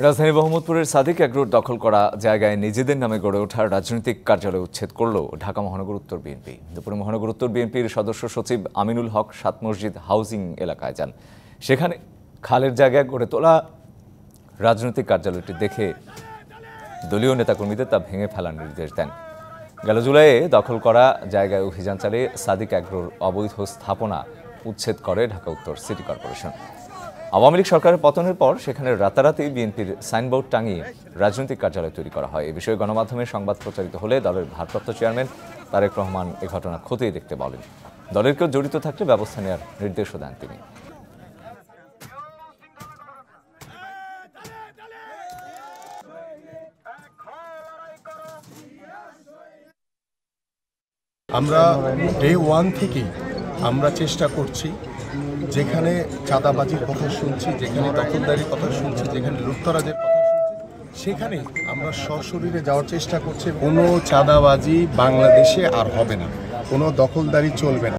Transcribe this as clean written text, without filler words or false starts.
রাজধানী মোহাম্মদপুরের সাদিক এগ্রোর দখল করা জায়গায় নিজেদের নামে গড়ে ওঠা রাজনৈতিক কার্যালয় উচ্ছেদ করল ঢাকা মহানগর উত্তর বিএনপি। দুপুরে মহানগর উত্তর বিএনপির সদস্য সচিব আমিনুল হক সাত মসজিদ হাউজিং এলাকায় যান। সেখানে খালের জায়গায় গড়ে তোলা রাজনৈতিক কার্যালয়টি দেখে দলীয় নেতাকর্মীদের তা ভেঙে ফেলার নির্দেশ দেন। গেল জুলাইয়ে দখল করা জায়গায় অভিযান চালিয়ে সাদিক এগ্রোর অবৈধ স্থাপনা উচ্ছেদ করে ঢাকা উত্তর সিটি কর্পোরেশন। আওয়ামী লীগ সরকারের পতনের পর সেখানে রাতারাতি বিএনপির সাইনবোর্ড টাঙিয়ে রাজনৈতিক কার্যালয় তৈরি করা হয়। এ বিষয়ে গণমাধ্যমে সংবাদ প্রচারিত হলে দলের ভারপ্রাপ্ত চেয়ারম্যান তারেক রহমান এ ঘটনা খতিয়ে দেখতে বলেন। দলের কেউ জড়িত থাকলে ব্যবস্থা নেওয়ার নির্দেশও দেন তিনি। আমরা ডে ওয়ান থেকেই আমরা চেষ্টা করছি, যেখানে চাঁদাবাজির কথা শুনছি, যেখানে দখলদারির কথা শুনছি, যেখানে লুটতরাজের কথা শুনছি, সেখানে আমরা সশরীরে যাওয়ার চেষ্টা করছি। কোনো চাঁদাবাজি বাংলাদেশে আর হবে না, কোনো দখলদারি চলবে না।